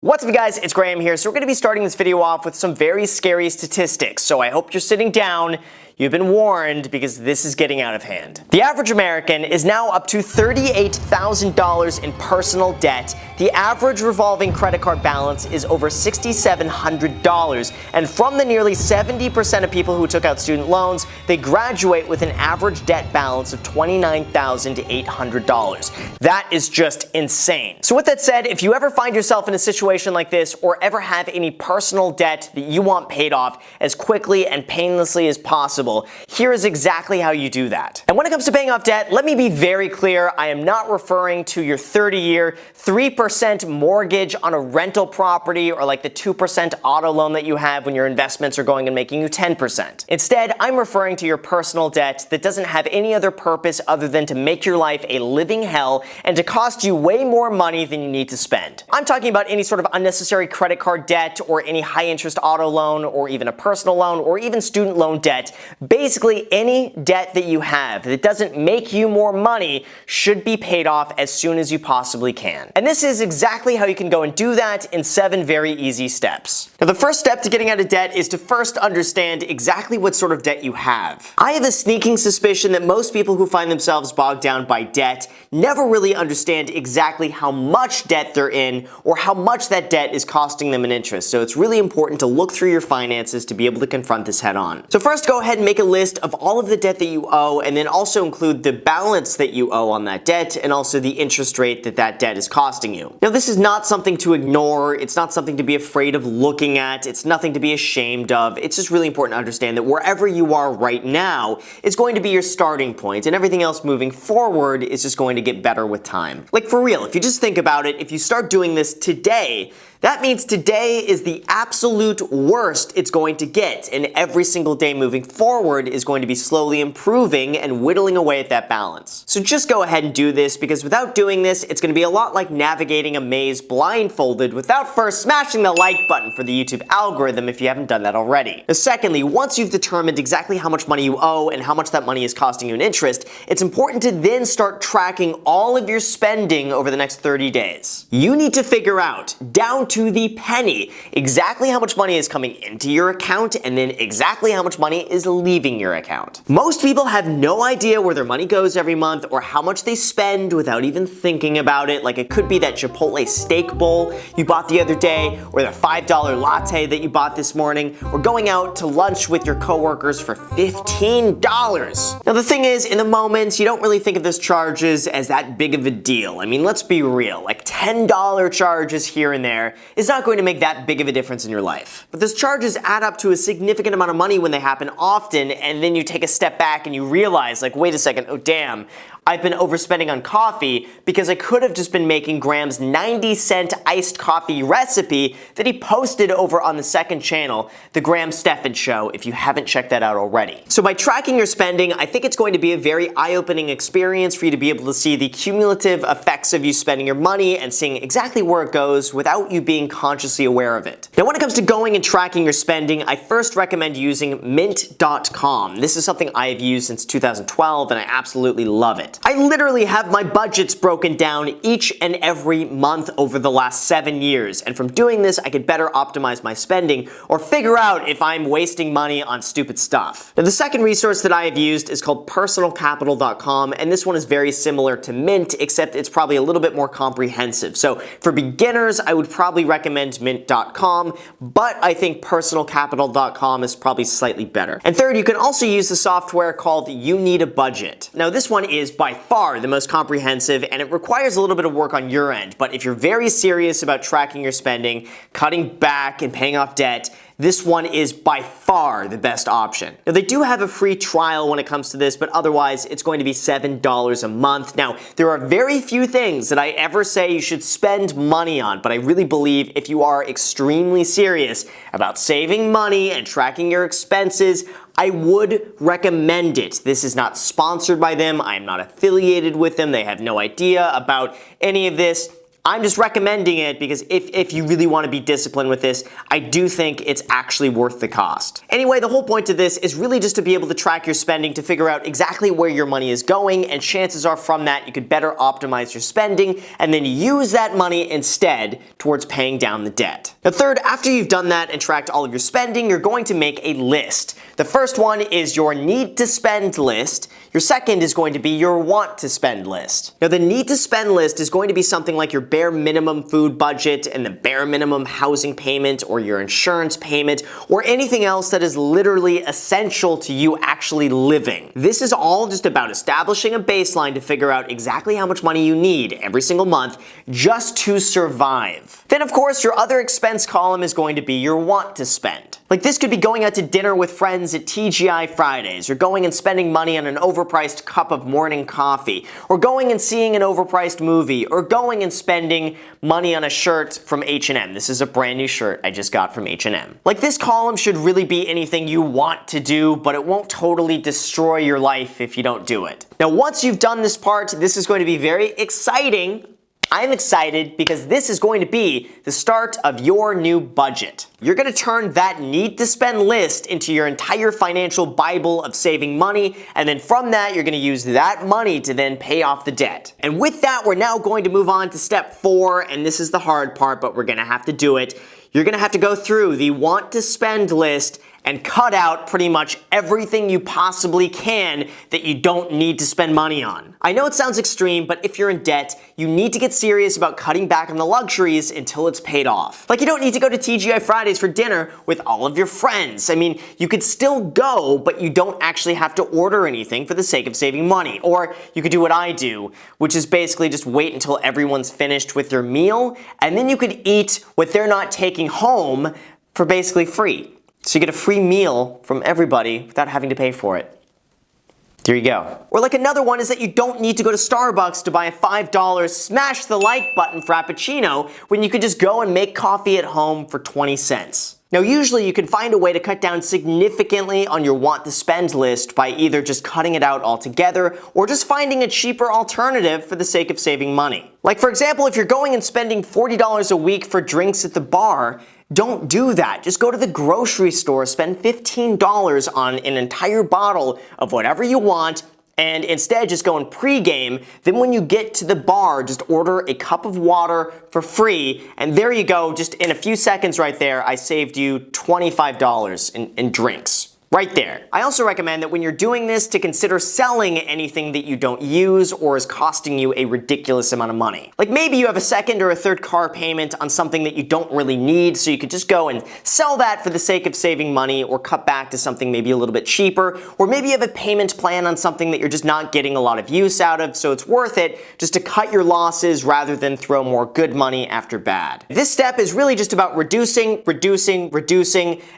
What's up, guys? It's Graham here. So we're going to be starting this video off with some very scary statistics. So I hope you're sitting down. You've been warned because this is getting out of hand. The average American is now up to $38,000 in personal debt. The average revolving credit card balance is over $6,700. And from the nearly 70% of people who took out student loans, they graduate with an average debt balance of $29,800. That is just insane. So with that said, if you ever find yourself in a situation like this or ever have any personal debt that you want paid off as quickly and painlessly as possible, here is exactly how you do that. And when it comes to paying off debt, let me be very clear. I am not referring to your 30-year, 3% mortgage on a rental property or like the 2% auto loan that you have when your investments are going and making you 10%. Instead, I'm referring to your personal debt that doesn't have any other purpose other than to make your life a living hell and to cost you way more money than you need to spend. I'm talking about any sort of unnecessary credit card debt or any high-interest auto loan or even a personal loan or even student loan debt. Basically, any debt that you have that doesn't make you more money should be paid off as soon as you possibly can. And this is exactly how you can go and do that in 7 very easy steps. Now, the first step to getting out of debt is to first understand exactly what sort of debt you have. I have a sneaking suspicion that most people who find themselves bogged down by debt never really understand exactly how much debt they're in or how much that debt is costing them in interest. So it's really important to look through your finances to be able to confront this head on. So first, go ahead and make a list of all of the debt that you owe, and then also include the balance that you owe on that debt and also the interest rate that that debt is costing you. Now, this is not something to ignore. It's not something to be afraid of looking at. It's nothing to be ashamed of. It's just really important to understand that wherever you are right now is going to be your starting point, and everything else moving forward is just going to get better with time. Like, for real, if you just think about it, if you start doing this today, that means today is the absolute worst it's going to get, and every single day moving forward is going to be slowly improving and whittling away at that balance. So just go ahead and do this, because without doing this, it's going to be a lot like navigating a maze blindfolded without first smashing the like button for the YouTube algorithm if you haven't done that already. Now, secondly, once you've determined exactly how much money you owe and how much that money is costing you in interest, it's important to then start tracking all of your spending over the next 30 days. You need to figure out, down to the penny, exactly how much money is coming into your account and then exactly how much money is leaving your account. Most people have no idea where their money goes every month or how much they spend without even thinking about it. Like, it could be that Chipotle steak bowl you bought the other day, or the $5 latte that you bought this morning, or going out to lunch with your coworkers for $15. Now, the thing is, in the moment, you don't really think of those charges as that big of a deal. I mean, let's be real, like $10 charges here and there is not going to make that big of a difference in your life. But those charges add up to a significant amount of money when they happen often, and then you take a step back and you realize, like, wait a second, oh damn, I've been overspending on coffee because I could have just been making Graham's 90-cent iced coffee recipe that he posted over on the second channel, The Graham Stephan Show, if you haven't checked that out already. So by tracking your spending, I think it's going to be a very eye-opening experience for you to be able to see the cumulative effects of you spending your money and seeing exactly where it goes without you being consciously aware of it. Now, when it comes to going and tracking your spending, I first recommend using mint.com. This is something I have used since 2012, and I absolutely love it. I literally have my budgets broken down each and every month over the last 7 years, and from doing this, I could better optimize my spending or figure out if I'm wasting money on stupid stuff. Now, the second resource that I have used is called personalcapital.com, and this one is very similar to Mint, except it's probably a little bit more comprehensive. So for beginners, I would probably recommend mint.com, but I think personalcapital.com is probably slightly better. And third, you can also use the software called YouNeedABudget. Now, this one is by far the most comprehensive, and it requires a little bit of work on your end, but if you're very serious about tracking your spending, cutting back, and paying off debt, this one is by far the best option. Now, they do have a free trial when it comes to this, but otherwise it's going to be $7 a month. Now, there are very few things that I ever say you should spend money on, but I really believe if you are extremely serious about saving money and tracking your expenses, I would recommend it. This is not sponsored by them. I am not affiliated with them. They have no idea about any of this. I'm just recommending it because if you really want to be disciplined with this, I do think it's actually worth the cost. Anyway, the whole point to this is really just to be able to track your spending to figure out exactly where your money is going, and chances are from that you could better optimize your spending and then use that money instead towards paying down the debt. Now third, after you've done that and tracked all of your spending, you're going to make a list. The first one is your need to spend list. Your second is going to be your want to spend list. Now the need to spend list is going to be something like your bare minimum food budget and the bare minimum housing payment or your insurance payment or anything else that is literally essential to you actually living. This is all just about establishing a baseline to figure out exactly how much money you need every single month just to survive. Then of course your other expense column is going to be your want to spend. Like this could be going out to dinner with friends at TGI Fridays, or going and spending money on an overpriced cup of morning coffee, or going and seeing an overpriced movie, or going and spending money on a shirt from H&M. This is a brand new shirt I just got from H&M. Like this column should really be anything you want to do, but it won't totally destroy your life if you don't do it. Now once you've done this part, this is going to be very exciting. I'm excited because this is going to be the start of your new budget. You're going to turn that need to spend list into your entire financial Bible of saving money, and then from that you're going to use that money to then pay off the debt. And with that, we're now going to move on to step 4, and this is the hard part, but we're going to have to do it. You're going to have to go through the want to spend list and cut out pretty much everything you possibly can that you don't need to spend money on. I know it sounds extreme, but if you're in debt, you need to get serious about cutting back on the luxuries until it's paid off. Like you don't need to go to TGI Fridays for dinner with all of your friends. I mean, you could still go, but you don't actually have to order anything for the sake of saving money. Or you could do what I do, which is basically just wait until everyone's finished with their meal, and then you could eat what they're not taking home for basically free. So you get a free meal from everybody without having to pay for it. There you go. Or like another one is that you don't need to go to Starbucks to buy a $5 smash the like button frappuccino when you could just go and make coffee at home for 20 cents. Now usually you can find a way to cut down significantly on your want to spend list by either just cutting it out altogether or just finding a cheaper alternative for the sake of saving money. Like for example, if you're going and spending $40 a week for drinks at the bar, don't do that. Just go to the grocery store, spend $15 on an entire bottle of whatever you want, and instead just go and pregame. Then when you get to the bar, just order a cup of water for free, and there you go. Just in a few seconds right there, I saved you $25 in drinks. Right there. I also recommend that when you're doing this to consider selling anything that you don't use or is costing you a ridiculous amount of money. Like maybe you have a second or a third car payment on something that you don't really need, so you could just go and sell that for the sake of saving money, or cut back to something maybe a little bit cheaper, or maybe you have a payment plan on something that you're just not getting a lot of use out of, so it's worth it just to cut your losses rather than throw more good money after bad. This step is really just about reducing,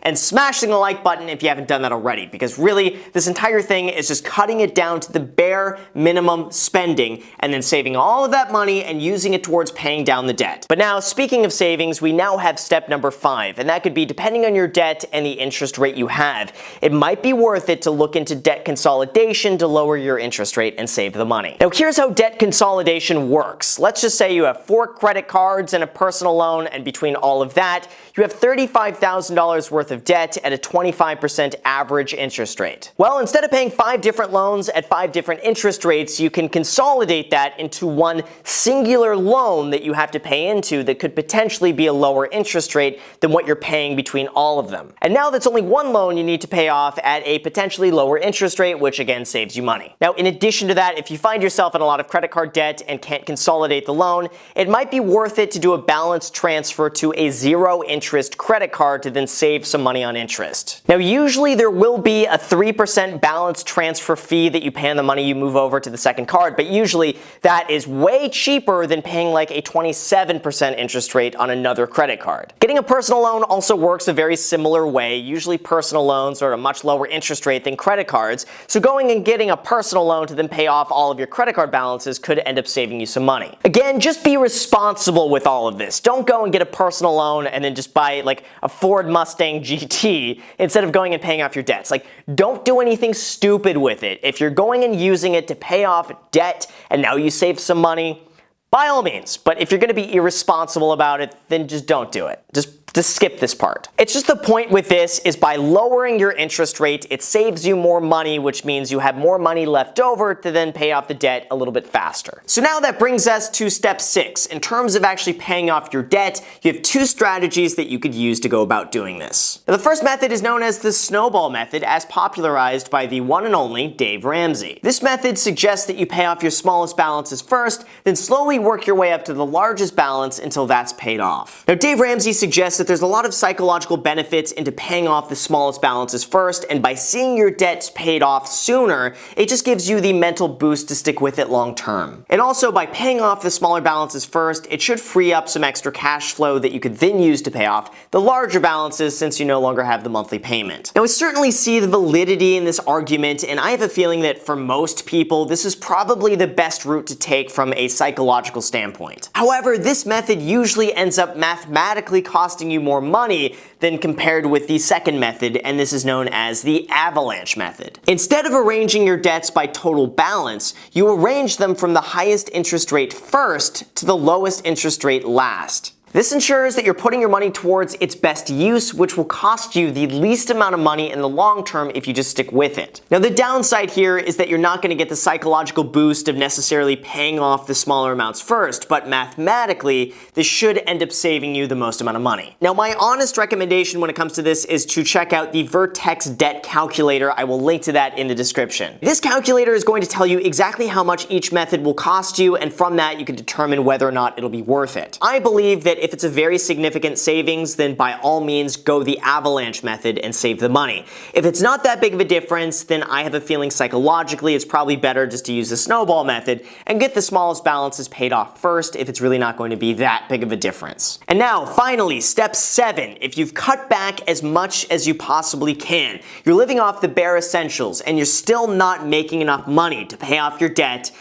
and smashing the like button if you haven't done that already, because really this entire thing is just cutting it down to the bare minimum spending and then saving all of that money and using it towards paying down the debt. But now, speaking of savings, we now have step number 5, and that could be, depending on your debt and the interest rate you have, it might be worth it to look into debt consolidation to lower your interest rate and save the money. Now here's how debt consolidation works. Let's just say you have 4 credit cards and a personal loan, and between all of that, you have $35,000 worth of debt at a 25% average interest rate. Well, instead of paying 5 different loans at 5 different interest rates, you can consolidate that into one singular loan that you have to pay into that could potentially be a lower interest rate than what you're paying between all of them. And now that's only one loan you need to pay off at a potentially lower interest rate, which again saves you money. Now, in addition to that, if you find yourself in a lot of credit card debt and can't consolidate the loan, it might be worth it to do a balance transfer to a 0 interest credit card to then save some money on interest. Now, usually there will be a 3% balance transfer fee that you pay on the money you move over to the second card, but usually that is way cheaper than paying like a 27% interest rate on another credit card. Getting a personal loan also works a very similar way. Usually personal loans are at a much lower interest rate than credit cards, so going and getting a personal loan to then pay off all of your credit card balances could end up saving you some money. Again, just be responsible with all of this. Don't go and get a personal loan and then just buy like a Ford Mustang GT instead of going and paying off your debts. Like, don't do anything stupid with it. If you're going and using it to pay off debt and now you save some money, by all means. But if you're going to be irresponsible about it, then just don't do it. Just skip this part. It's just the point with this is by lowering your interest rate, it saves you more money, which means you have more money left over to then pay off the debt a little bit faster. So now that brings us to step 6. In terms of actually paying off your debt, you have 2 strategies that you could use to go about doing this. Now, the first method is known as the snowball method, as popularized by the one and only Dave Ramsey. This method suggests that you pay off your smallest balances first, then slowly work your way up to the largest balance until that's paid off. Now, Dave Ramsey suggests that there's a lot of psychological benefits into paying off the smallest balances first, and by seeing your debts paid off sooner, it just gives you the mental boost to stick with it long term. And also, by paying off the smaller balances first, it should free up some extra cash flow that you could then use to pay off the larger balances since you no longer have the monthly payment. Now, I certainly see the validity in this argument, and I have a feeling that for most people, this is probably the best route to take from a psychological standpoint. However, this method usually ends up mathematically costing you more money than compared with the second method, and this is known as the avalanche method. Instead of arranging your debts by total balance, you arrange them from the highest interest rate first to the lowest interest rate last. This ensures that you're putting your money towards its best use, which will cost you the least amount of money in the long term if you just stick with it. Now, the downside here is that you're not going to get the psychological boost of necessarily paying off the smaller amounts first, but mathematically, this should end up saving you the most amount of money. Now, my honest recommendation when it comes to this is to check out the Vertex Debt Calculator. I will link to that in the description. This calculator is going to tell you exactly how much each method will cost you, and from that, you can determine whether or not it'll be worth it. I believe that if it's a very significant savings, then by all means go the avalanche method and save the money. If it's not that big of a difference, then I have a feeling psychologically it's probably better just to use the snowball method and get the smallest balances paid off first if it's really not going to be that big of a difference. And now, finally, step 7. If you've cut back as much as you possibly can, you're living off the bare essentials, and you're still not making enough money to pay off your debt,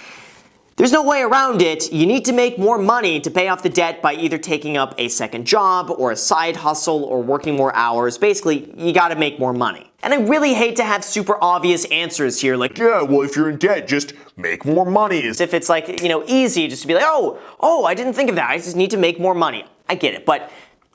there's no way around it. You need to make more money to pay off the debt by either taking up a second job or a side hustle or working more hours. Basically, you gotta make more money. And I really hate to have super obvious answers here, like, yeah, well, if you're in debt, just make more money. As if it's like, easy just to be like, oh, I didn't think of that. I just need to make more money. I get it, but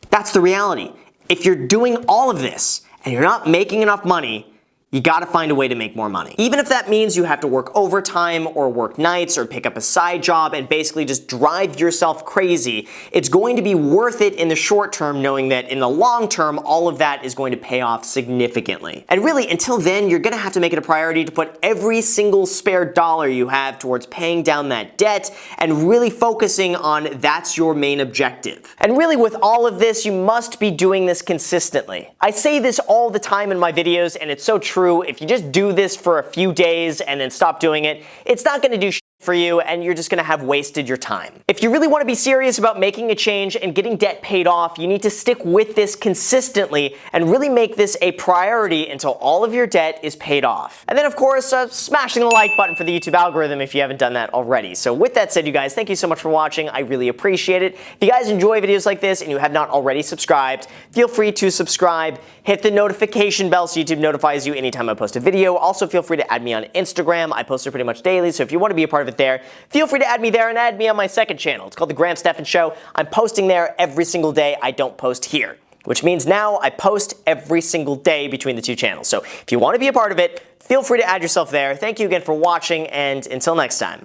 that's the reality. If you're doing all of this and you're not making enough money, you gotta find a way to make more money. Even if that means you have to work overtime or work nights or pick up a side job and basically just drive yourself crazy, it's going to be worth it in the short term, knowing that in the long term, all of that is going to pay off significantly. And really, until then, you're gonna have to make it a priority to put every single spare dollar you have towards paying down that debt and really focusing on that's your main objective. And really, with all of this, you must be doing this consistently. I say this all the time in my videos, and it's so true. If you just do this for a few days and then stop doing it, it's not going to do shit for you, and you're just going to have wasted your time. If you really want to be serious about making a change and getting debt paid off, you need to stick with this consistently and really make this a priority until all of your debt is paid off. And then, of course, smashing the like button for the YouTube algorithm if you haven't done that already. So with that said, you guys, thank you so much for watching. I really appreciate it. If you guys enjoy videos like this and you have not already subscribed, feel free to subscribe. Hit the notification bell so YouTube notifies you anytime I post a video. Also, feel free to add me on Instagram. I post it pretty much daily, so if you want to be a part of it there, feel free to add me there and add me on my second channel. It's called The Graham Stephan Show. I'm posting there every single day. I don't post here, which means now I post every single day between the two channels. So if you want to be a part of it, feel free to add yourself there. Thank you again for watching, and until next time.